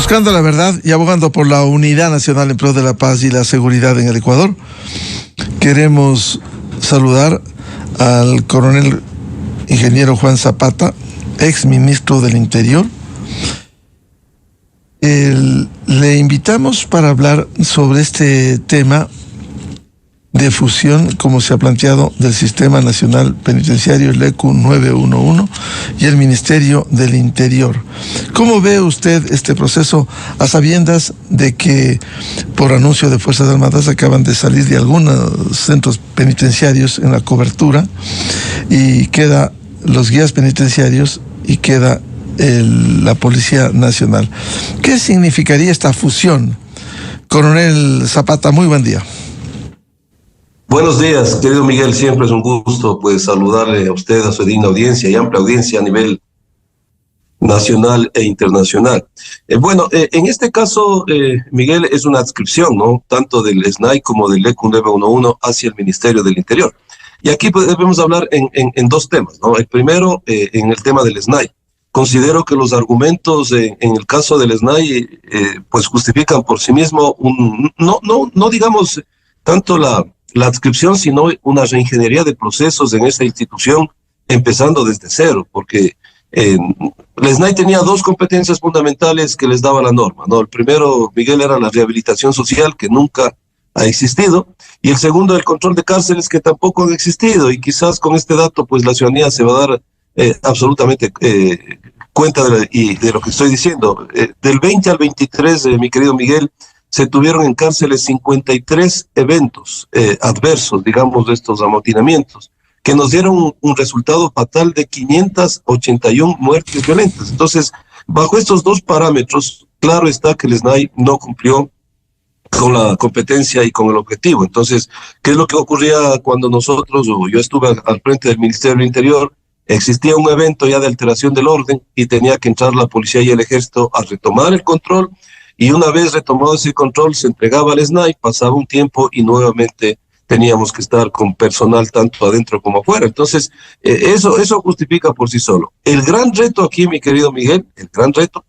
Buscando la verdad y abogando por la unidad nacional en pro de la paz y la seguridad en el Ecuador, queremos saludar al coronel ingeniero Juan Zapata, ex ministro del Interior. Le invitamos para hablar sobre este tema de fusión, como se ha planteado, del Sistema Nacional Penitenciario, el ECU 911, y el Ministerio del Interior. ¿Cómo ve usted este proceso a sabiendas de que, por anuncio de Fuerzas Armadas, acaban de salir de algunos centros penitenciarios en la cobertura y queda los guías penitenciarios y queda la Policía Nacional? ¿Qué significaría esta fusión? Coronel Zapata, muy buen día. Buenos días, querido Miguel, siempre es un gusto pues saludarle a usted, a su digna audiencia y amplia audiencia a nivel nacional e internacional. En este caso, Miguel, es una adscripción, ¿no?, tanto del SNAI como del ECU 911 hacia el Ministerio del Interior. Y aquí pues, debemos hablar en dos temas, ¿no? El primero, en el tema del SNAI. Considero que los argumentos en el caso del SNAI pues justifican por sí mismo no digamos tanto la adscripción, sino una reingeniería de procesos en esta institución, empezando desde cero, porque el SNAI tenía dos competencias fundamentales que les daba la norma, ¿no? El primero, Miguel, era la rehabilitación social, que nunca ha existido, y el segundo, el control de cárceles, que tampoco han existido, y quizás con este dato, pues la ciudadanía se va a dar absolutamente cuenta de lo que estoy diciendo. Del 20 al 23, mi querido Miguel, se tuvieron en cárceles 53 eventos adversos, digamos, de estos amotinamientos, que nos dieron un resultado fatal de 581 muertes violentas. Entonces, bajo estos dos parámetros, claro está que el SNAI no cumplió con la competencia y con el objetivo. Entonces, ¿qué es lo que ocurría cuando nosotros, o yo estuve al frente del Ministerio del Interior? Existía un evento ya de alteración del orden y tenía que entrar la policía y el ejército a retomar el control. Y una vez retomado ese control, se entregaba al SNAI, pasaba un tiempo y nuevamente teníamos que estar con personal tanto adentro como afuera. Entonces, eso justifica por sí solo. El gran reto aquí, mi querido Miguel, el gran reto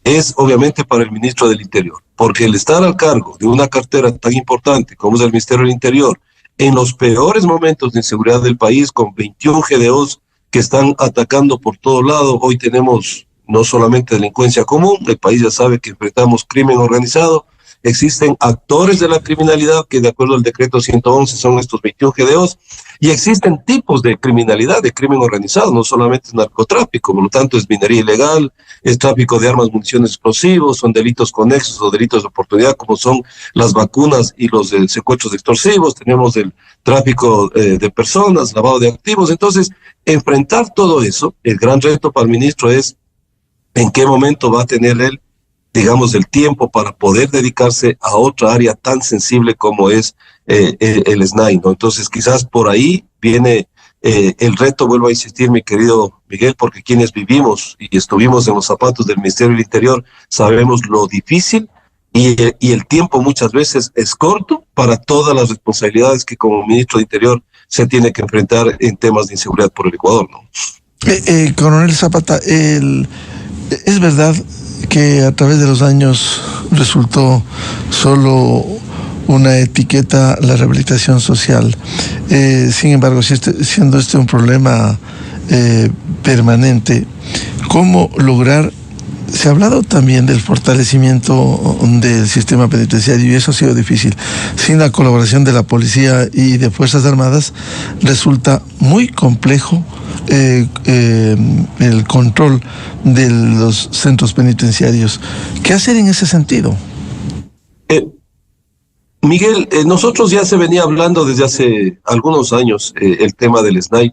es obviamente para el ministro del Interior, porque el estar al cargo de una cartera tan importante como es el Ministerio del Interior, en los peores momentos de inseguridad del país, con 21 GDOs que están atacando por todo lado, hoy tenemos no solamente delincuencia común, el país ya sabe que enfrentamos crimen organizado, existen actores de la criminalidad que de acuerdo al decreto 111 son estos 21 GDOs, y existen tipos de criminalidad, de crimen organizado, no solamente es narcotráfico, por lo tanto es minería ilegal, es tráfico de armas, municiones, explosivos, son delitos conexos o delitos de oportunidad como son las vacunas y los secuestros extorsivos, tenemos el tráfico de personas, lavado de activos. Entonces, enfrentar todo eso, el gran reto para el ministro es en qué momento va a tener él, digamos, el tiempo para poder dedicarse a otra área tan sensible como es el SNAI, ¿no? Entonces, quizás por ahí viene el reto, vuelvo a insistir, mi querido Miguel, porque quienes vivimos y estuvimos en los zapatos del Ministerio del Interior sabemos lo difícil y el tiempo muchas veces es corto para todas las responsabilidades que como ministro de Interior se tiene que enfrentar en temas de inseguridad por el Ecuador, ¿no? Coronel Zapata, es verdad que a través de los años resultó solo una etiqueta la rehabilitación social. Sin embargo, siendo este un problema permanente, ¿cómo lograr? Se ha hablado también del fortalecimiento del sistema penitenciario y eso ha sido difícil. Sin la colaboración de la policía y de Fuerzas Armadas resulta muy complejo el control de los centros penitenciarios. ¿Qué hacer en ese sentido? Miguel, nosotros ya se venía hablando desde hace algunos años el tema del SNAI,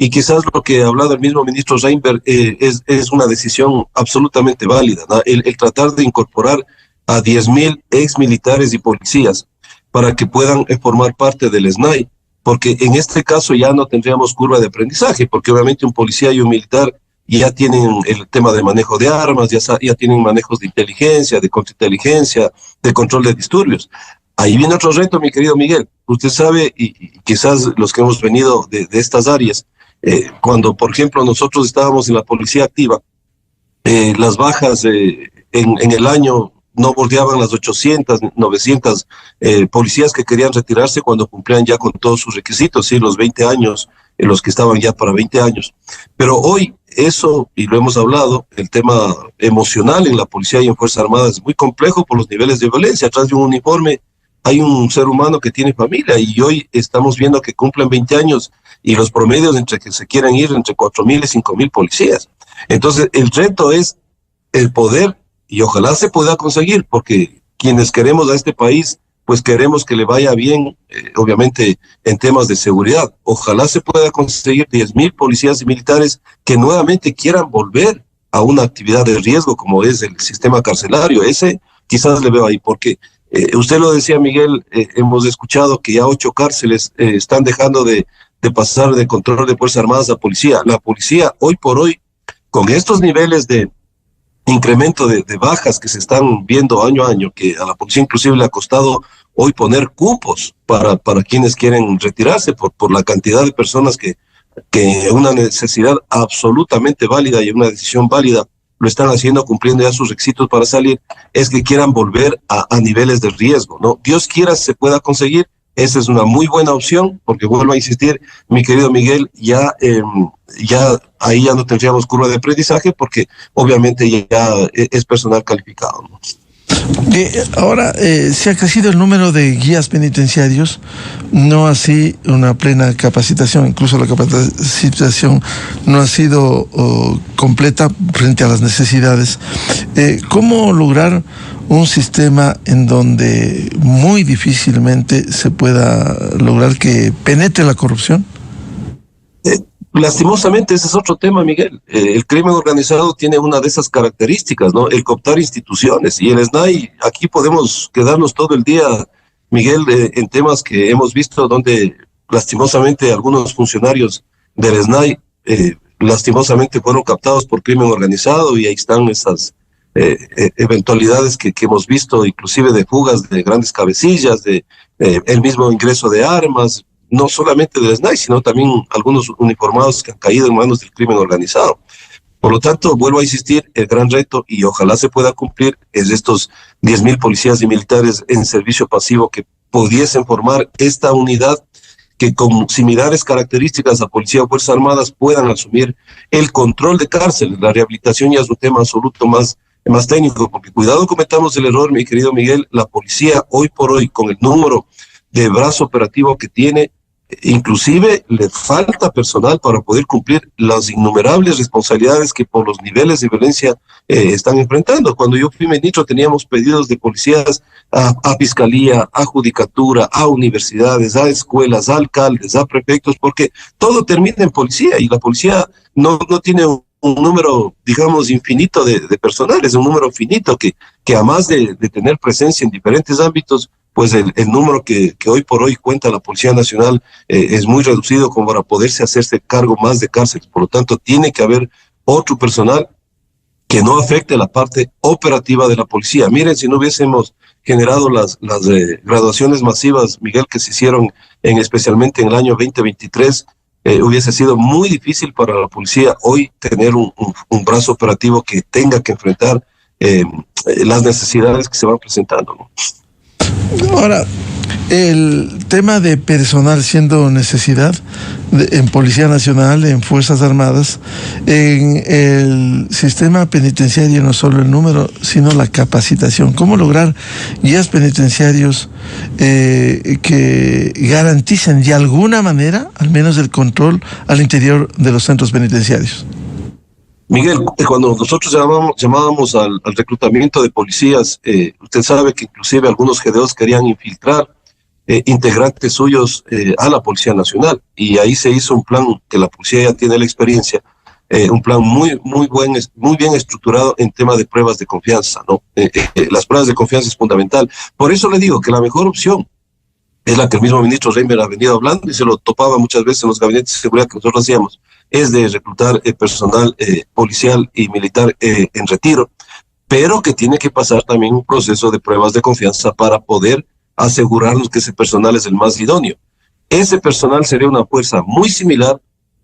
y quizás lo que ha hablado el mismo ministro Reinberg es una decisión absolutamente válida, ¿no? El tratar de incorporar a 10.000 ex militares y policías para que puedan formar parte del SNAI, porque en este caso ya no tendríamos curva de aprendizaje, porque obviamente un policía y un militar ya tienen el tema de manejo de armas, ya tienen manejos de inteligencia, de contrainteligencia, de control de disturbios. Ahí viene otro reto, mi querido Miguel. Usted sabe, y quizás los que hemos venido de estas áreas, cuando, por ejemplo, nosotros estábamos en la policía activa, las bajas en el año no bordeaban las 800, 900 policías que querían retirarse cuando cumplían ya con todos sus requisitos, ¿sí? Los 20 años, los que estaban ya para 20 años. Pero hoy eso, y lo hemos hablado, el tema emocional en la policía y en Fuerzas Armadas es muy complejo por los niveles de violencia. Atrás de un uniforme hay un ser humano que tiene familia, y hoy estamos viendo que cumplen 20 años y los promedios entre que se quieren ir entre 4.000 y 5.000 policías. Entonces el reto es el poder, y ojalá se pueda conseguir, porque quienes queremos a este país, pues queremos que le vaya bien, obviamente en temas de seguridad. Ojalá se pueda conseguir 10.000 policías y militares que nuevamente quieran volver a una actividad de riesgo como es el sistema carcelario. Ese quizás le veo ahí, porque usted lo decía, Miguel, hemos escuchado que ya 8 cárceles están dejando de pasar de control de Fuerzas Armadas a policía. La policía hoy por hoy, con estos niveles de incremento de bajas que se están viendo año a año, que a la policía inclusive le ha costado hoy poner cupos para quienes quieren retirarse por la cantidad de personas que una necesidad absolutamente válida y una decisión válida lo están haciendo, cumpliendo ya sus requisitos para salir, es que quieran volver a niveles de riesgo, ¿no? Dios quiera se pueda conseguir. Esa es una muy buena opción, porque vuelvo a insistir, mi querido Miguel, ya ahí ya no tendríamos curva de aprendizaje, porque obviamente ya es personal calificado, ¿no? Ahora se ha crecido el número de guías penitenciarios, no así una plena capacitación. Incluso la capacitación no ha sido completa frente a las necesidades. ¿Cómo lograr un sistema en donde muy difícilmente se pueda lograr que penetre la corrupción? Lastimosamente, ese es otro tema, Miguel. El crimen organizado tiene una de esas características, ¿no? El cooptar instituciones. Y el SNAI, aquí podemos quedarnos todo el día, Miguel, en temas que hemos visto donde lastimosamente algunos funcionarios del SNAI lastimosamente fueron captados por crimen organizado, y ahí están esas eventualidades que hemos visto, inclusive de fugas de grandes cabecillas, de el mismo ingreso de armas, no solamente del SNAI, sino también algunos uniformados que han caído en manos del crimen organizado. Por lo tanto, vuelvo a insistir, el gran reto, y ojalá se pueda cumplir, es estos 10.000 policías y militares en servicio pasivo que pudiesen formar esta unidad, que con similares características a Policía o Fuerzas Armadas puedan asumir el control de cárceles. La rehabilitación ya es un tema absoluto más técnico, porque cuidado cometamos el error, mi querido Miguel, la policía hoy por hoy, con el número de brazo operativo que tiene, inclusive le falta personal para poder cumplir las innumerables responsabilidades que por los niveles de violencia están enfrentando. Cuando yo fui ministro teníamos pedidos de policías a fiscalía, a judicatura, a universidades, a escuelas, a alcaldes, a prefectos, porque todo termina en policía, y la policía no tiene un número, digamos, infinito de personal, es un número finito que además de tener presencia en diferentes ámbitos, pues el número que hoy por hoy cuenta la Policía Nacional es muy reducido como para poderse hacerse cargo más de cárceles. Por lo tanto, tiene que haber otro personal que no afecte la parte operativa de la policía. Miren, si no hubiésemos generado las graduaciones masivas, Miguel, que se hicieron especialmente en el año 2023, hubiese sido muy difícil para la policía hoy tener un brazo operativo que tenga que enfrentar las necesidades que se van presentando, ¿no? Ahora, el tema de personal siendo necesidad en Policía Nacional, en Fuerzas Armadas, en el sistema penitenciario, no solo el número, sino la capacitación. ¿Cómo lograr guías penitenciarios que garanticen de alguna manera, al menos el control al interior de los centros penitenciarios? Miguel, cuando nosotros llamábamos al reclutamiento de policías, usted sabe que inclusive algunos GDOs querían infiltrar integrantes suyos a la Policía Nacional, y ahí se hizo un plan que la policía ya tiene la experiencia, un plan muy bien estructurado en tema de pruebas de confianza, ¿no? Las pruebas de confianza es fundamental. Por eso le digo que la mejor opción es la que el mismo ministro Reimer ha venido hablando, y se lo topaba muchas veces en los gabinetes de seguridad que nosotros hacíamos, es de reclutar personal policial y militar en retiro, pero que tiene que pasar también un proceso de pruebas de confianza para poder asegurarnos que ese personal es el más idóneo. Ese personal sería una fuerza muy similar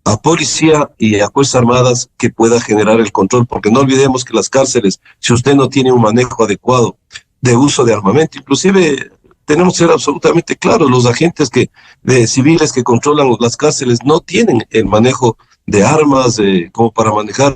a policía y a fuerzas armadas que pueda generar el control, porque no olvidemos que las cárceles, si usted no tiene un manejo adecuado de uso de armamento, inclusive tenemos que ser absolutamente claros, los agentes de civiles que controlan las cárceles no tienen el manejo de armas como para manejar,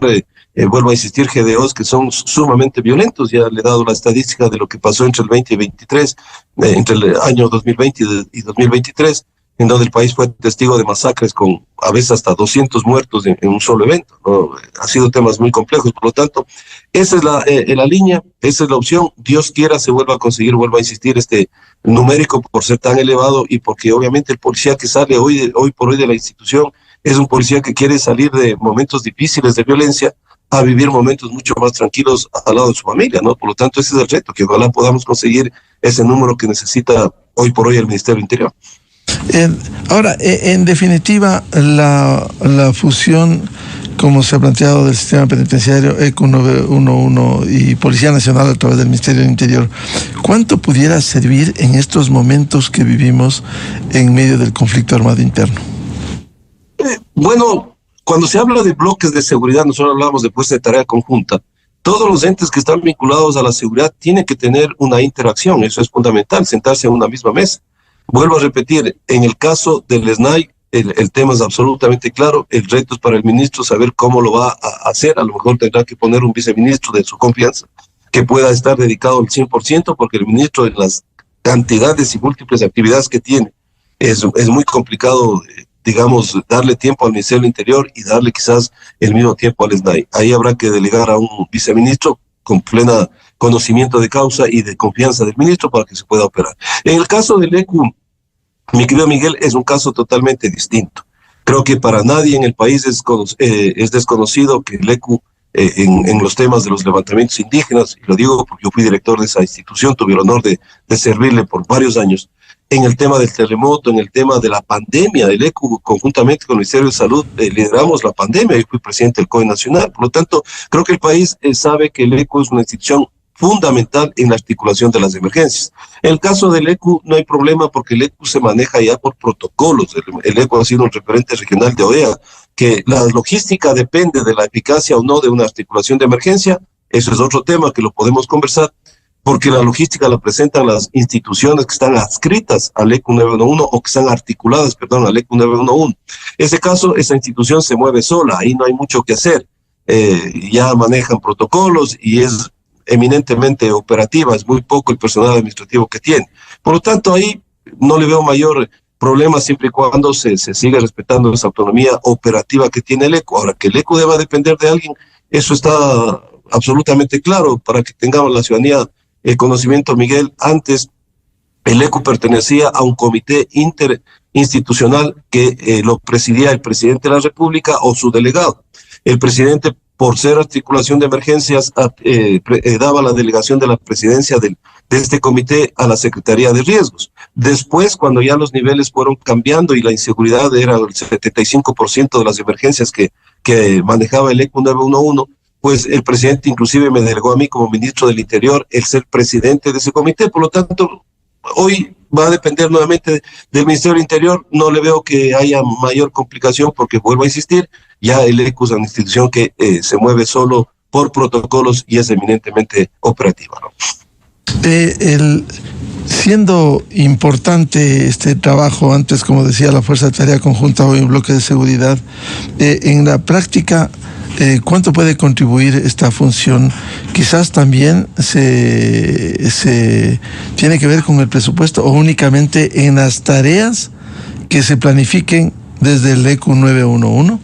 vuelvo a insistir, GDOs que son sumamente violentos. Ya le he dado la estadística de lo que pasó entre el 20 y 23, entre el año 2020 y 2023, en donde el país fue testigo de masacres con a veces hasta 200 muertos en un solo evento, ¿no? Ha sido temas muy complejos, por lo tanto, esa es la línea, esa es la opción. Dios quiera se vuelva a conseguir, vuelvo a insistir, este numérico por ser tan elevado y porque obviamente el policía que sale hoy por hoy de la institución es un policía que quiere salir de momentos difíciles de violencia a vivir momentos mucho más tranquilos al lado de su familia, ¿no? Por lo tanto, ese es el reto, que ojalá podamos conseguir ese número que necesita hoy por hoy el Ministerio del Interior. Ahora, en definitiva, la fusión, como se ha planteado, del sistema penitenciario ECU 911 y Policía Nacional a través del Ministerio del Interior, ¿cuánto pudiera servir en estos momentos que vivimos en medio del conflicto armado interno? Bueno, cuando se habla de bloques de seguridad, nosotros hablamos de puesta de tarea conjunta. Todos los entes que están vinculados a la seguridad tienen que tener una interacción, eso es fundamental, sentarse en una misma mesa. Vuelvo a repetir, en el caso del SNAI, el tema es absolutamente claro, el reto es para el ministro saber cómo lo va a hacer, a lo mejor tendrá que poner un viceministro de su confianza que pueda estar dedicado al 100%, porque el ministro de las cantidades y múltiples actividades que tiene, es muy complicado, digamos, darle tiempo al Ministerio del Interior y darle quizás el mismo tiempo al SNAI. Ahí habrá que delegar a un viceministro con plena conocimiento de causa y de confianza del ministro para que se pueda operar. En el caso del ECU, mi querido Miguel, es un caso totalmente distinto. Creo que para nadie en el país es desconocido que el ECU en los temas de los levantamientos indígenas, y lo digo porque yo fui director de esa institución, tuve el honor de servirle por varios años, en el tema del terremoto, en el tema de la pandemia, el ECU, conjuntamente con el Ministerio de Salud, lideramos la pandemia y fui presidente del COE Nacional. Por lo tanto, creo que el país sabe que el ECU es una institución fundamental en la articulación de las emergencias. En el caso del ECU no hay problema porque el ECU se maneja ya por protocolos. El ECU ha sido un referente regional de OEA, que la logística depende de la eficacia o no de una articulación de emergencia. Eso es otro tema que lo podemos conversar, porque la logística la presentan las instituciones que están adscritas al ECU 911 o que están articuladas, al ECU 911. En ese caso, esa institución se mueve sola, ahí no hay mucho que hacer. Ya manejan protocolos y es eminentemente operativa, es muy poco el personal administrativo que tiene. Por lo tanto, ahí no le veo mayor problema siempre y cuando se siga respetando esa autonomía operativa que tiene el ECU. Ahora, que el ECU deba depender de alguien, eso está absolutamente claro para que tengamos la ciudadanía el conocimiento, Miguel. Antes el ECU pertenecía a un comité interinstitucional que lo presidía el presidente de la República o su delegado. El presidente, por ser articulación de emergencias, daba la delegación de la presidencia de este comité a la Secretaría de Riesgos. Después, cuando ya los niveles fueron cambiando y la inseguridad era el 75% de las emergencias que manejaba el ECU 911, pues el presidente inclusive me delegó a mí como ministro del Interior el ser presidente de ese comité. Por lo tanto, hoy va a depender nuevamente del Ministerio del Interior. No le veo que haya mayor complicación porque, vuelvo a insistir, ya el ECU es una institución que se mueve solo por protocolos y es eminentemente operativa, ¿no? Siendo importante este trabajo, antes, como decía, la Fuerza de Tarea Conjunta, hoy un bloque de seguridad, en la práctica, ¿cuánto puede contribuir esta función? Quizás también se tiene que ver con el presupuesto o únicamente en las tareas que se planifiquen desde el ECU 911.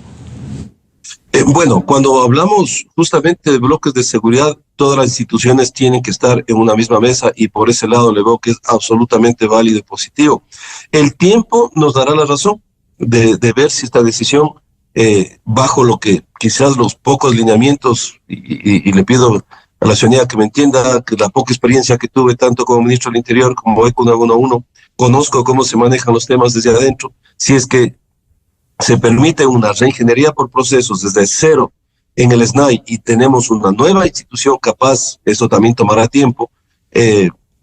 Bueno, cuando hablamos justamente de bloques de seguridad, todas las instituciones tienen que estar en una misma mesa y por ese lado le veo que es absolutamente válido y positivo. El tiempo nos dará la razón de ver si esta decisión, bajo lo que quizás los pocos lineamientos, y le pido a la ciudadanía que me entienda, que la poca experiencia que tuve tanto como ministro del Interior como ECU 911, conozco cómo se manejan los temas desde adentro, si es que se permite una reingeniería por procesos desde cero en el SNAI y tenemos una nueva institución capaz, eso también tomará tiempo,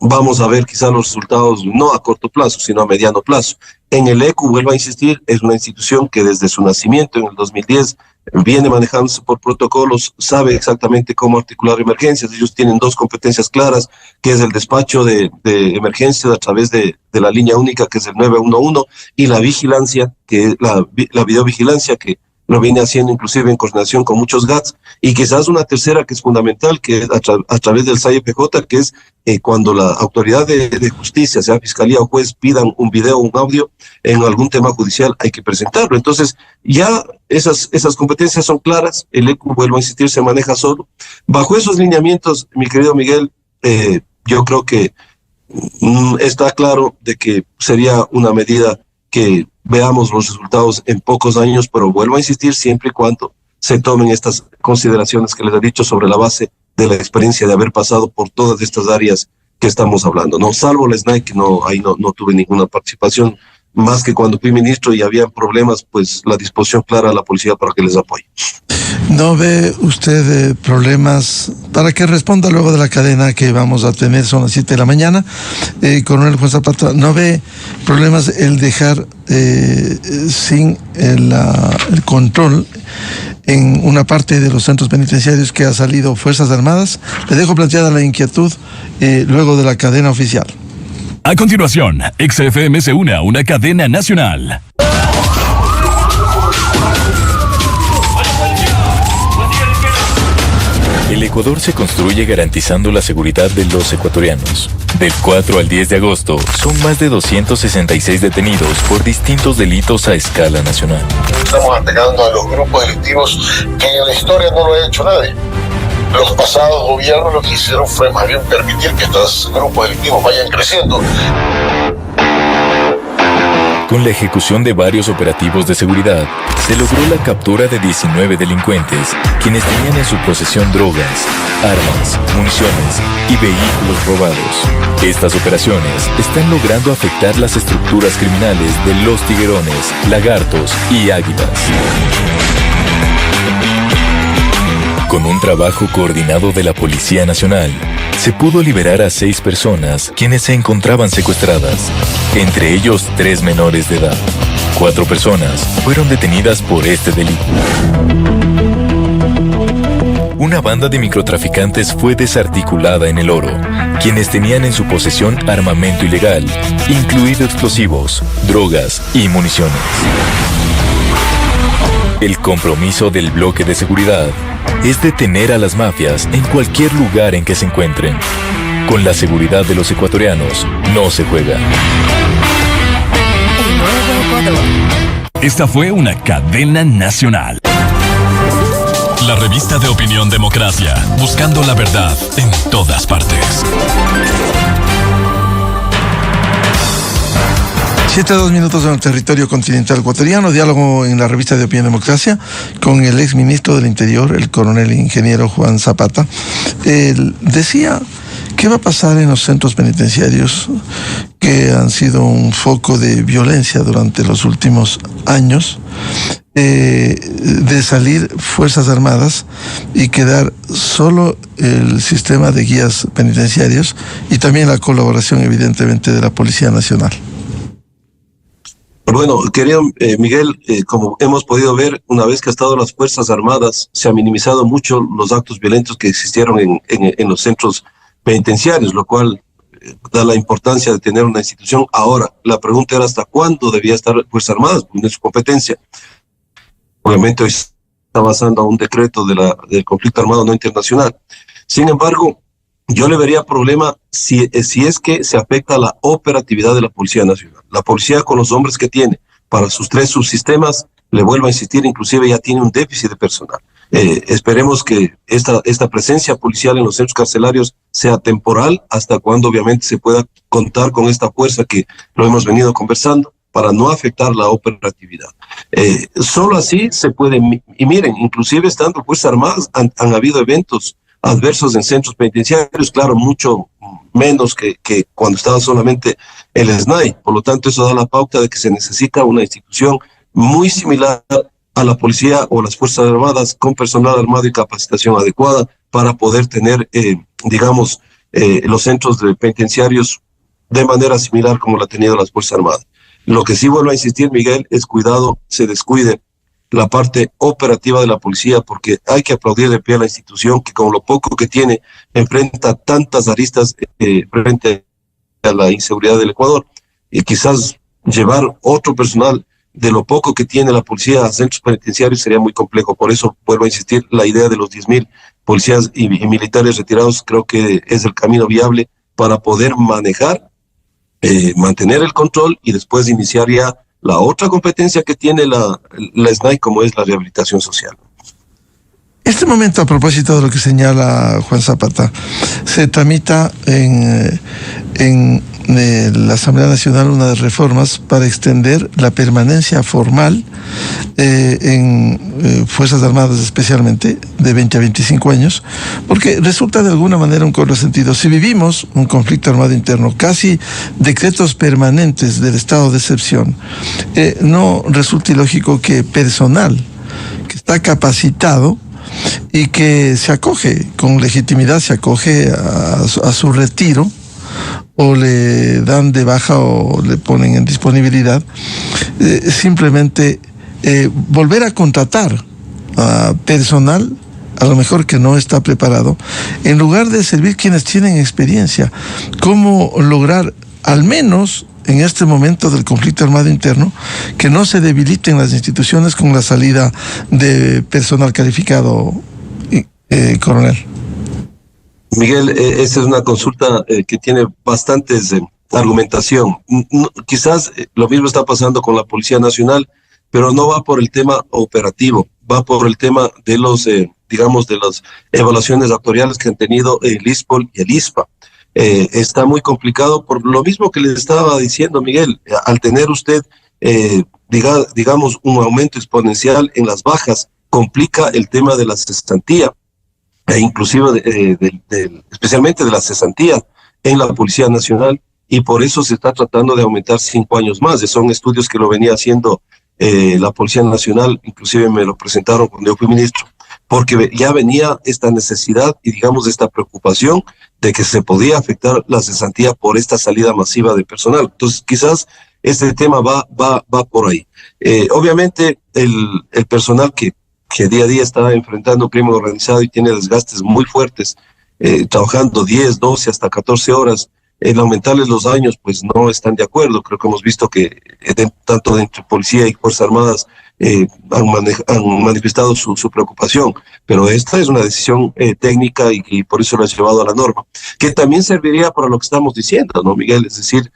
vamos a ver quizá los resultados no a corto plazo, sino a mediano plazo. En el ECU, vuelvo a insistir, es una institución que desde su nacimiento en el 2010 viene manejándose por protocolos, sabe exactamente cómo articular emergencias. Ellos tienen dos competencias claras, que es el despacho de emergencias a través de la línea única, que es el 911, y la vigilancia, que es la videovigilancia, que lo viene haciendo inclusive en coordinación con muchos GATS, y quizás una tercera que es fundamental, que es a través del SAIPJ, que es cuando la autoridad de justicia, sea fiscalía o juez, pidan un video o un audio en algún tema judicial, hay que presentarlo. Entonces, ya esas competencias son claras, el ECU, vuelvo a insistir, se maneja solo. Bajo esos lineamientos, mi querido Miguel, yo creo que está claro de que sería una medida que veamos los resultados en pocos años, pero vuelvo a insistir, siempre y cuando se tomen estas consideraciones que les he dicho sobre la base de la experiencia de haber pasado por todas estas áreas que estamos hablando, ¿no? Salvo la SNAI, que ahí no tuve ninguna participación, más que cuando fui ministro y había problemas, pues la disposición clara a la policía para que les apoye. ¿No ve usted problemas, para que responda luego de la cadena que vamos a tener, son las 7 de la mañana, coronel Juan Zapata, ¿no ve problemas el dejar sin el control en una parte de los centros penitenciarios que ha salido Fuerzas Armadas? Le dejo planteada la inquietud luego de la cadena oficial. A continuación, XFM se une a una cadena nacional. El Ecuador se construye garantizando la seguridad de los ecuatorianos. Del 4 al 10 de agosto, son más de 266 detenidos por distintos delitos a escala nacional. Estamos atacando a los grupos delictivos que en la historia no lo ha hecho nadie. Los pasados gobiernos lo que hicieron fue más bien permitir que estos grupos delictivos vayan creciendo. Con la ejecución de varios operativos de seguridad, se logró la captura de 19 delincuentes, quienes tenían en su posesión drogas, armas, municiones y vehículos robados. Estas operaciones están logrando afectar las estructuras criminales de Los Tiguerones, Lagartos y Águilas. Con un trabajo coordinado de la Policía Nacional, se pudo liberar a 6 personas quienes se encontraban secuestradas, entre ellos 3 menores de edad. 4 personas fueron detenidas por este delito. Una banda de microtraficantes fue desarticulada en El Oro, quienes tenían en su posesión armamento ilegal, incluido explosivos, drogas y municiones. El compromiso del bloque de seguridad es detener a las mafias en cualquier lugar en que se encuentren. Con la seguridad de los ecuatorianos no se juega. Esta fue una cadena nacional. La revista de opinión Democracia, buscando la verdad en todas partes. 7:02 en el territorio continental ecuatoriano. Diálogo en la revista de Opinión Democracia con el exministro del Interior, el coronel ingeniero Juan Zapata. Él decía, ¿qué va a pasar en los centros penitenciarios que han sido un foco de violencia durante los últimos años? De salir Fuerzas Armadas y quedar solo el sistema de guías penitenciarios y también la colaboración evidentemente de la Policía Nacional. Bueno, querido Miguel, como hemos podido ver, una vez que ha estado las Fuerzas Armadas, se han minimizado mucho los actos violentos que existieron en los centros penitenciarios, lo cual da la importancia de tener una institución. Ahora, la pregunta era hasta cuándo debía estar Fuerzas Armadas, porque no es su competencia. Obviamente hoy se está basando a un decreto del conflicto armado no internacional. Sin embargo, yo le vería problema si es que se afecta la operatividad de la Policía Nacional. La policía, con los hombres que tiene para sus 3 subsistemas, le vuelvo a insistir, inclusive ya tiene un déficit de personal. Esperemos que esta presencia policial en los centros carcelarios sea temporal, hasta cuando obviamente se pueda contar con esta fuerza que lo hemos venido conversando, para no afectar la operatividad. Solo así se puede, y miren, inclusive estando Fuerzas Armadas, han habido eventos adversos en centros penitenciarios, claro, mucho menos que cuando estaba solamente el SNAI. Por lo tanto, eso da la pauta de que se necesita una institución muy similar a la policía o las Fuerzas Armadas, con personal armado y capacitación adecuada para poder tener, los centros penitenciarios de manera similar como la ha tenido las Fuerzas Armadas. Lo que sí vuelvo a insistir, Miguel, es cuidado, se descuide la parte operativa de la policía, porque hay que aplaudir de pie a la institución que con lo poco que tiene enfrenta tantas aristas frente a la inseguridad del Ecuador, y quizás llevar otro personal de lo poco que tiene la policía a centros penitenciarios sería muy complejo. Por eso vuelvo a insistir, la idea de los 10.000 policías y militares retirados creo que es el camino viable para poder manejar, mantener el control y después iniciar ya la otra competencia que tiene la SNAI, como es la rehabilitación social. Este momento, a propósito de lo que señala Juan Zapata, se tramita en la Asamblea Nacional una de reformas para extender la permanencia formal en Fuerzas Armadas, especialmente de 20 a 25 años, porque resulta de alguna manera un contrasentido. Si vivimos un conflicto armado interno, casi decretos permanentes del estado de excepción, no resulta ilógico que personal que está capacitado y que se acoge con legitimidad, se acoge a su retiro, o le dan de baja o le ponen en disponibilidad, simplemente volver a contratar a personal a lo mejor que no está preparado, en lugar de servir quienes tienen experiencia. ¿Cómo lograr, al menos en este momento del conflicto armado interno, que no se debiliten las instituciones con la salida de personal calificado, coronel? Miguel, esa es una consulta que tiene bastantes argumentación. Quizás lo mismo está pasando con la Policía Nacional, pero no va por el tema operativo, va por el tema de los, digamos, de las evaluaciones actuariales que han tenido el ISPOL y el ISPA. Está muy complicado por lo mismo que le estaba diciendo, Miguel. Al tener usted, digamos, un aumento exponencial en las bajas, complica el tema de la cesantía, e inclusive especialmente de la cesantía en la Policía Nacional, y por eso se está tratando de aumentar 5 años más. Son estudios que lo venía haciendo la Policía Nacional, inclusive me lo presentaron cuando yo fui ministro, porque ya venía esta necesidad y digamos esta preocupación de que se podía afectar la cesantía por esta salida masiva de personal. Entonces quizás este tema va por ahí. Obviamente el personal que día a día está enfrentando crimen organizado y tiene desgastes muy fuertes, trabajando 10, 12, hasta 14 horas, el aumentarles los años, pues no están de acuerdo. Creo que hemos visto que tanto entre policía y Fuerzas Armadas han manifestado su preocupación, pero esta es una decisión técnica y por eso lo ha llevado a la norma, que también serviría para lo que estamos diciendo, ¿no, Miguel? Es decir,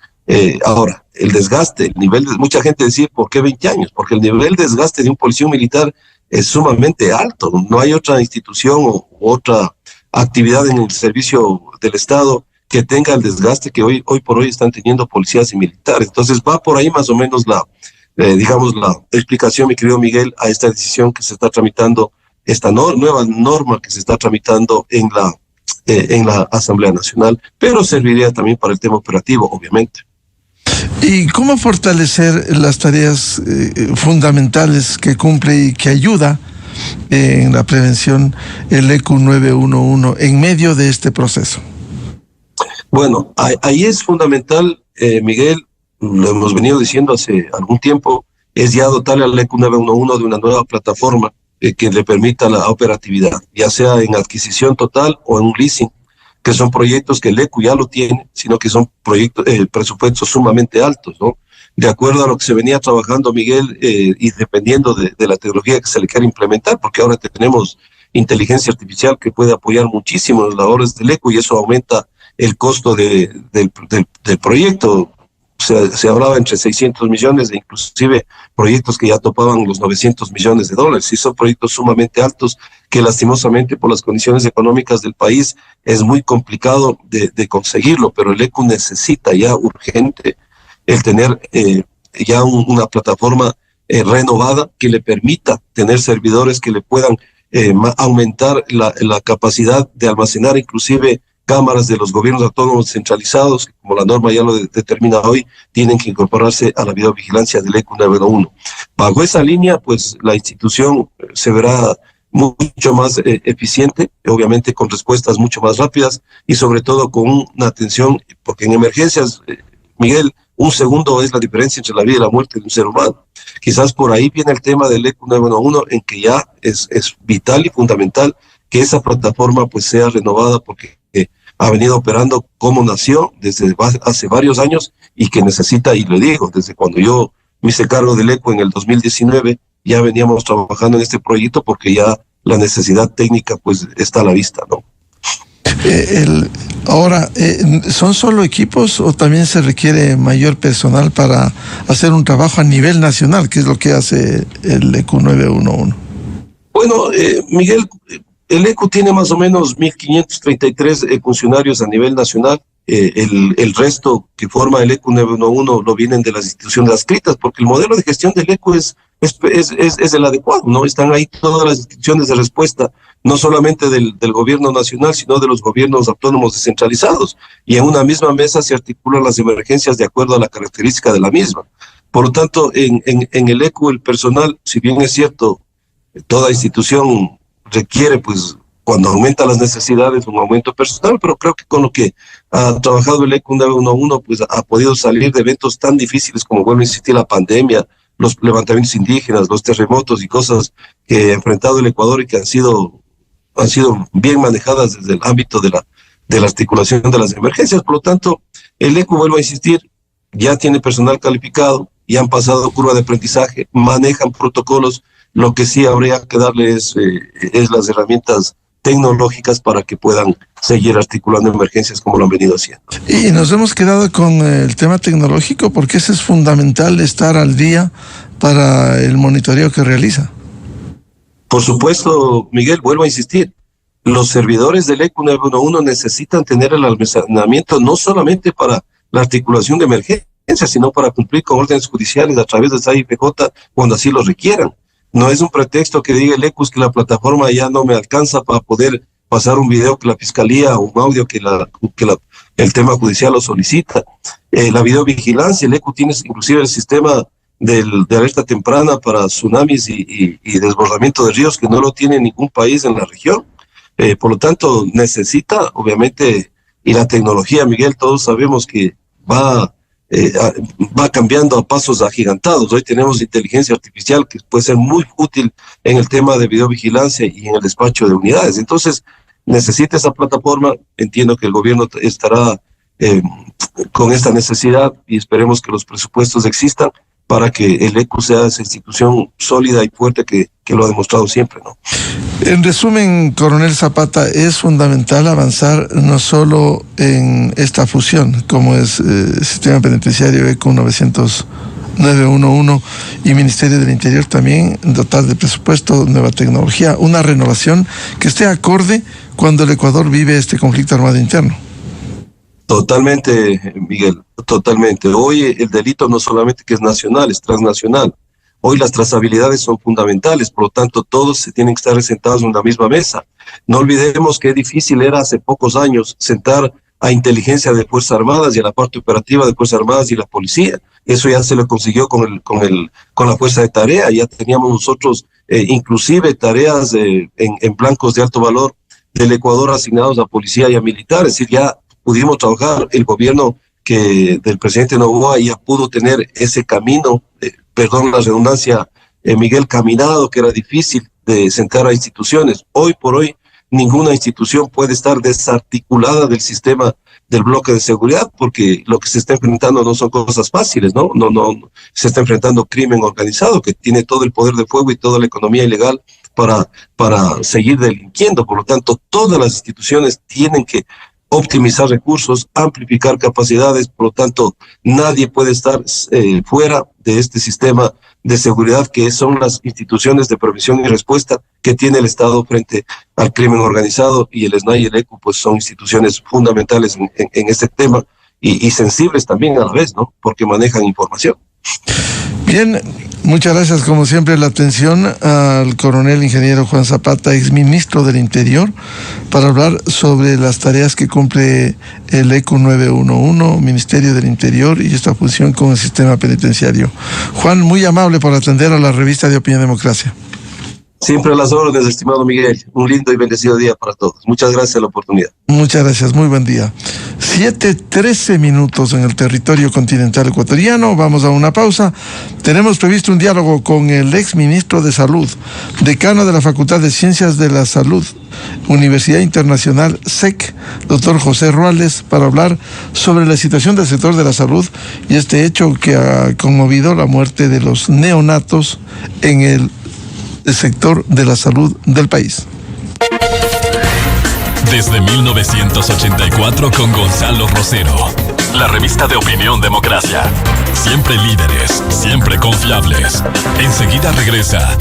ahora, el desgaste, el nivel de... Mucha gente dice, ¿por qué 20 años? Porque el nivel de desgaste de un policía militar es sumamente alto. No hay otra institución u otra actividad en el servicio del Estado que tenga el desgaste que hoy por hoy están teniendo policías y militares. Entonces va por ahí más o menos digamos, la explicación, mi querido Miguel, a esta decisión que se está tramitando, esta nueva norma que se está tramitando en la Asamblea Nacional, pero serviría también para el tema operativo, obviamente. ¿Y cómo fortalecer las tareas fundamentales que cumple y que ayuda en la prevención el ECU 911 en medio de este proceso? Bueno, ahí es fundamental, Miguel, lo hemos venido diciendo hace algún tiempo, es ya dotarle al ECU 911 de una nueva plataforma que le permita la operatividad, ya sea en adquisición total o en un leasing, que son proyectos que el ECU ya lo tiene, sino que son proyectos, presupuestos sumamente altos, ¿no? De acuerdo a lo que se venía trabajando, Miguel, y dependiendo de la tecnología que se le quiera implementar, porque ahora tenemos inteligencia artificial que puede apoyar muchísimo las labores del ECU y eso aumenta el costo del proyecto. Se hablaba entre 600 millones, e inclusive proyectos que ya topaban los 900 millones de dólares. Y son proyectos sumamente altos que lastimosamente por las condiciones económicas del país es muy complicado de conseguirlo, pero el ECU necesita ya urgente el tener ya una plataforma renovada que le permita tener servidores que le puedan aumentar la capacidad de almacenar inclusive cámaras de los gobiernos autónomos centralizados, que como la norma ya lo determina hoy, tienen que incorporarse a la videovigilancia del ECU 911. Bajo esa línea, pues la institución se verá mucho más eficiente, obviamente con respuestas mucho más rápidas y sobre todo con una atención, porque en emergencias, Miguel, un segundo es la diferencia entre la vida y la muerte de un ser humano. Quizás por ahí viene el tema del ECU 911, en que ya es vital y fundamental que esa plataforma pues sea renovada, porque ha venido operando como nació desde hace varios años y que necesita, y le digo, desde cuando yo me hice cargo del ECU en el 2019, ya veníamos trabajando en este proyecto porque ya la necesidad técnica pues está a la vista, ¿no? Ahora, ¿son solo equipos o también se requiere mayor personal para hacer un trabajo a nivel nacional, que es lo que hace el ECU 911? Bueno, Miguel, el ECU tiene más o menos 1.533 funcionarios a nivel nacional. El resto que forma el ECU 911 lo vienen de las instituciones adscritas, porque el modelo de gestión del ECU es el adecuado, ¿no? Están ahí todas las instituciones de respuesta, no solamente del gobierno nacional, sino de los gobiernos autónomos descentralizados. Y en una misma mesa se articulan las emergencias de acuerdo a la característica de la misma. Por lo tanto, en el ECU el personal, si bien es cierto, toda institución requiere, pues, cuando aumenta las necesidades, un aumento personal, pero creo que con lo que ha trabajado el ECU 911, pues ha podido salir de eventos tan difíciles como, vuelvo a insistir, la pandemia, los levantamientos indígenas, los terremotos y cosas que ha enfrentado el Ecuador y que han sido bien manejadas desde el ámbito de la articulación de las emergencias. Por lo tanto, el ECU, vuelvo a insistir, ya tiene personal calificado, ya han pasado curva de aprendizaje, manejan protocolos. Lo que sí habría que darles es las herramientas tecnológicas para que puedan seguir articulando emergencias como lo han venido haciendo. Y nos hemos quedado con el tema tecnológico porque ese es fundamental, estar al día para el monitoreo que realiza. Por supuesto, Miguel, vuelvo a insistir, los servidores del ECU 911 necesitan tener el almacenamiento no solamente para la articulación de emergencias, sino para cumplir con órdenes judiciales a través de SAI-PJ cuando así lo requieran. No es un pretexto que diga el ECU que la plataforma ya no me alcanza para poder pasar un video que la fiscalía o un audio que el tema judicial lo solicita. La videovigilancia, el ECU tiene inclusive el sistema de alerta temprana para tsunamis y desbordamiento de ríos que no lo tiene ningún país en la región. Por lo tanto, necesita, obviamente, y la tecnología, Miguel, todos sabemos que va cambiando a pasos agigantados. Hoy tenemos inteligencia artificial que puede ser muy útil en el tema de videovigilancia y en el despacho de unidades. Entonces, necesita esa plataforma. Entiendo que el gobierno estará con esta necesidad y esperemos que los presupuestos existan para que el ECU sea esa institución sólida y fuerte que lo ha demostrado siempre, ¿no? En resumen, Coronel Zapata, es fundamental avanzar no solo en esta fusión, como es Sistema Penitenciario ECU 911 y Ministerio del Interior, también dotar de presupuesto, nueva tecnología, una renovación que esté acorde cuando el Ecuador vive este conflicto armado interno. Totalmente, Miguel, totalmente. Hoy el delito no solamente que es nacional, es transnacional. Hoy las trazabilidades son fundamentales, por lo tanto todos se tienen que estar sentados en la misma mesa. No olvidemos que difícil era hace pocos años sentar a inteligencia de Fuerzas Armadas y a la parte operativa de Fuerzas Armadas y la policía. Eso ya se lo consiguió con la fuerza de tarea. Ya teníamos nosotros inclusive tareas en blancos de alto valor del Ecuador asignados a policía y a militares. Es decir, ya pudimos trabajar, el gobierno del presidente Noboa ya pudo tener ese camino, perdón la redundancia, Miguel, caminado, que era difícil de sentar a instituciones. Hoy por hoy, ninguna institución puede estar desarticulada del sistema del bloque de seguridad, porque lo que se está enfrentando no son cosas fáciles, ¿no? No, se está enfrentando crimen organizado, que tiene todo el poder de fuego y toda la economía ilegal para seguir delinquiendo. Por lo tanto, todas las instituciones tienen que optimizar recursos, amplificar capacidades. Por lo tanto, nadie puede estar fuera de este sistema de seguridad que son las instituciones de prevención y respuesta que tiene el Estado frente al crimen organizado, y el SNAI y el ECU pues son instituciones fundamentales en este tema y sensibles también a la vez, ¿no? Porque manejan información. Bien, muchas gracias como siempre la atención al coronel ingeniero Juan Zapata, exministro del Interior, para hablar sobre las tareas que cumple el ECU 911, Ministerio del Interior, y esta función con el sistema penitenciario. Juan, muy amable por atender a la revista de Opinión Democracia. Siempre a las órdenes, estimado Miguel. Un lindo y bendecido día para todos. Muchas gracias por la oportunidad. Muchas gracias, muy buen día. 7:13 en el territorio continental ecuatoriano. Vamos a una pausa. Tenemos previsto un diálogo con el ex ministro de Salud, decano de la Facultad de Ciencias de la Salud, Universidad Internacional SEC, doctor José Ruales, para hablar sobre la situación del sector de la salud y este hecho que ha conmovido la muerte de los neonatos en el sector de la salud del país. Desde 1984 con Gonzalo Rosero. La revista de opinión Democracia. Siempre líderes, siempre confiables. Enseguida regresa